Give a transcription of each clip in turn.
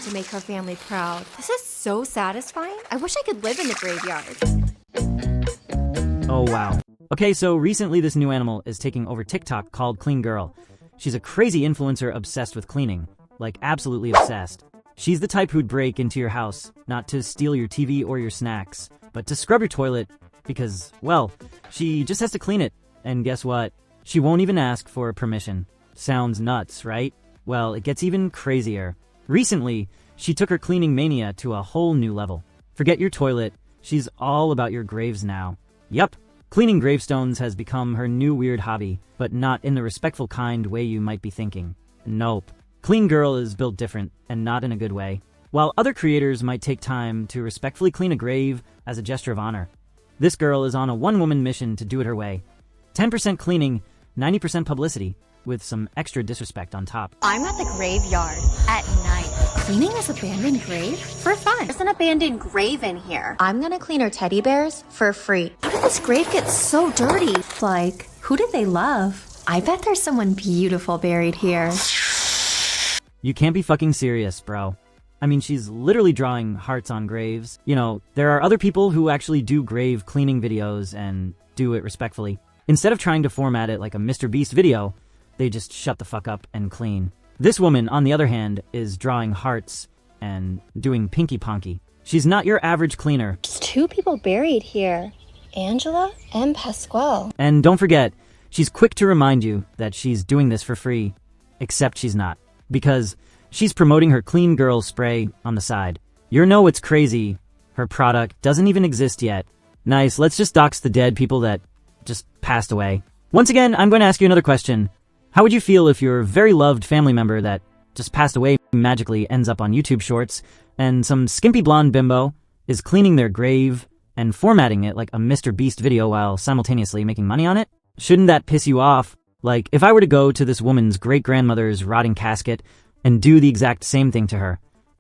to make her family proud. This is so satisfying. I wish I could live in the graveyard. Oh wow. Okay, so recently this new animal is taking over TikTok called Clean Girl. She's a crazy influencer obsessed with cleaning. Like, absolutely obsessed. She's the type who'd break into your house, not to steal your TV or your snacks, but to scrub your toilet because, well, she just has to clean it. And guess what? She won't even ask for permission. Sounds nuts, right? Well, it gets even crazier. Recently, she took her cleaning mania to a whole new level. Forget your toilet, she's all about your graves now. Yup, cleaning gravestones has become her new weird hobby, but not in the respectful kind way you might be thinking. Nope. Clean Girl is built different, and not in a good way. While other creators might take time to respectfully clean a grave as a gesture of honor, this girl is on a one-woman mission to do it her way. 10% cleaning, 90% publicity, with some extra disrespect on top. I'm at the graveyard at night. Cleaning this abandoned grave? For fun. There's an abandoned grave in here. I'm gonna clean her teddy bears for free. How did this grave get so dirty? Like, who did they love? I bet there's someone beautiful buried here. You can't be fucking serious, bro. I mean, she's literally drawing hearts on graves. You know, there are other people who actually do grave cleaning videos and do it respectfully. Instead of trying to format it like a Mr. Beast video, they just shut the fuck up and clean. This woman, on the other hand, is drawing hearts and doing pinky ponky. She's not your average cleaner. There's two people buried here. Angela and Pasquale. And don't forget, she's quick to remind you that she's doing this for free. Except she's not. Because she's promoting her Clean Girl spray on the side. You know what's crazy? Her product doesn't even exist yet. Nice, let's just dox the dead people that just passed away. Once again, I'm going to ask you another question. How would you feel if your very loved family member that just passed away magically ends up on YouTube Shorts and some skimpy blonde bimbo is cleaning their grave and formatting it like a Mr. Beast video while simultaneously making money on it? Shouldn't that piss you off? Like, if I were to go to this woman's great-grandmother's rotting casket and do the exact same thing to her,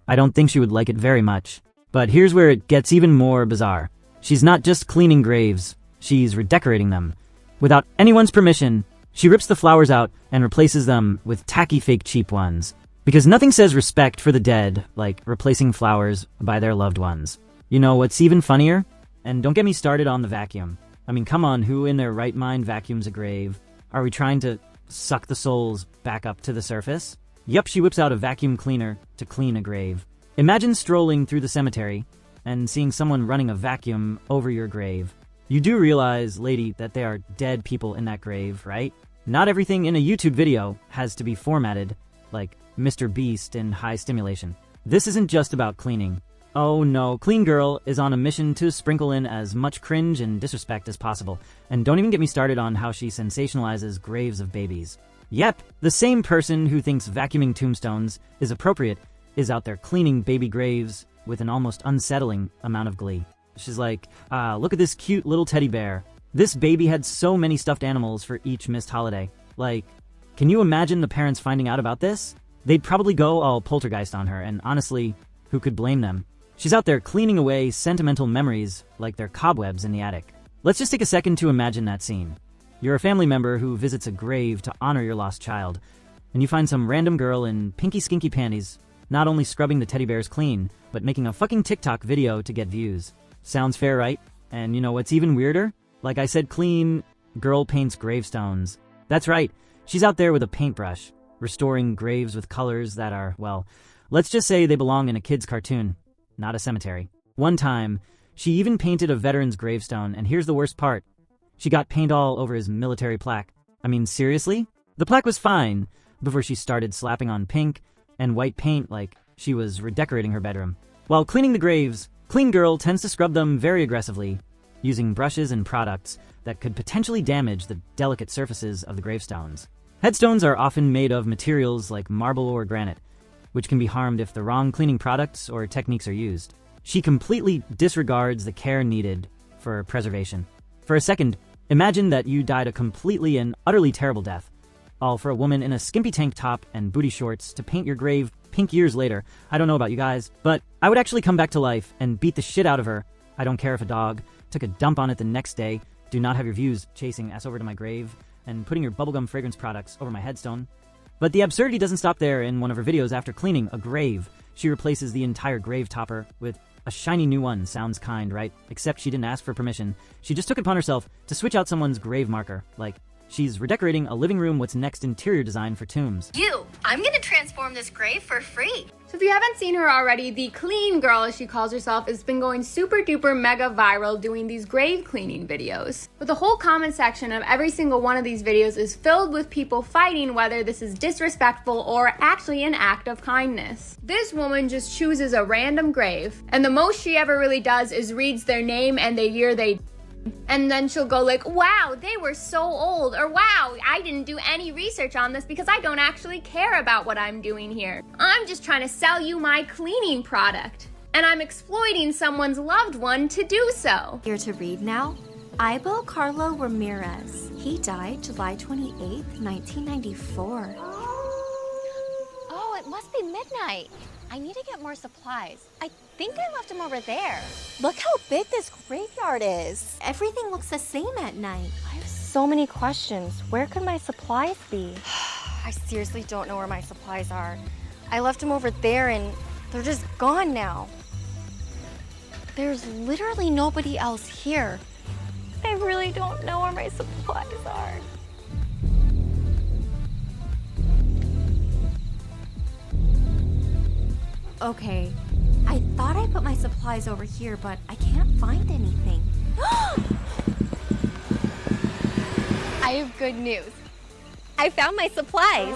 I don't think she would like it very much. But here's where it gets even more bizarre. She's not just cleaning graves, she's redecorating them. Without anyone's permission, she rips the flowers out and replaces them with tacky fake cheap ones. Because nothing says respect for the dead like replacing flowers by their loved ones. You know what's even funnier? And don't get me started on the vacuum. I mean, come on, who in their right mind vacuums a grave? Are we trying to suck the souls back up to the surface? Yup, she whips out a vacuum cleaner to clean a grave. Imagine strolling through the cemetery and seeing someone running a vacuum over your grave. You do realize, lady, that there are dead people in that grave, right? Not everything in a YouTube video has to be formatted like Mr. Beast in high stimulation. This isn't just about cleaning. Oh no, Clean Girl is on a mission to sprinkle in as much cringe and disrespect as possible. And don't even get me started on how she sensationalizes graves of babies. Yep, the same person who thinks vacuuming tombstones is appropriate is out there cleaning baby graves with an almost unsettling amount of glee. She's like, look at this cute little teddy bear. This baby had so many stuffed animals for each missed holiday. Like, can you imagine the parents finding out about this? They'd probably go all poltergeist on her, and honestly, who could blame them? She's out there cleaning away sentimental memories like they're cobwebs in the attic. Let's just take a second to imagine that scene. You're a family member who visits a grave to honor your lost child, and you find some random girl in pinky skinky panties, not only scrubbing the teddy bears clean, but making a fucking TikTok video to get views. Sounds fair, right? And you know what's even weirder? Like I said, Clean Girl paints gravestones. That's right, she's out there with a paintbrush, restoring graves with colors that are, well, let's just say they belong in a kid's cartoon, not a cemetery. One time, she even painted a veteran's gravestone, and here's the worst part. She got paint all over his military plaque. I mean, seriously? The plaque was fine before she started slapping on pink and white paint like she was redecorating her bedroom. While cleaning the graves, Clean Girl tends to scrub them very aggressively, using brushes and products that could potentially damage the delicate surfaces of the gravestones. Headstones are often made of materials like marble or granite, which can be harmed if the wrong cleaning products or techniques are used. She completely disregards the care needed for preservation. For a second, imagine that you died a completely and utterly terrible death, all for a woman in a skimpy tank top and booty shorts to paint your grave pink years later. I don't know about you guys, but I would actually come back to life and beat the shit out of her. I don't care if a dog took a dump on it the next day. Do not have your views chasing us over to my grave and putting your bubblegum fragrance products over my headstone. But the absurdity doesn't stop there. In one of her videos after cleaning a grave, She replaces the entire grave topper with a shiny new one. Sounds kind, right? Except she didn't ask for permission. She just took it upon herself to switch out someone's grave marker. Like, she's redecorating a living room what's next interior design for tombs. I'm gonna transform this grave for free. So if you haven't seen her already, the clean girl, as she calls herself, has been going super duper mega viral doing these grave cleaning videos. But the whole comment section of every single one of these videos is filled with people fighting whether this is disrespectful or actually an act of kindness. This woman just chooses a random grave, and the most she ever really does is reads their name and the year they, and then she'll go like, wow, they were so old, or wow, I didn't do any research on this because I don't actually care about what I'm doing here. I'm just trying to sell you my cleaning product, and I'm exploiting someone's loved one to do so. Here to read now. Ibo Carlo Ramirez. He died July 28th, 1994. Oh, it must be midnight. I need to get more supplies. I think I left them over there. Look how big this graveyard is. Everything looks the same at night. I have so many questions. Where could my supplies be? I seriously don't know where my supplies are. I left them over there and they're just gone now. There's literally nobody else here. I really don't know where my supplies are. Okay, I thought I put my supplies over here, but I can't find anything. I have good news. I found my supplies.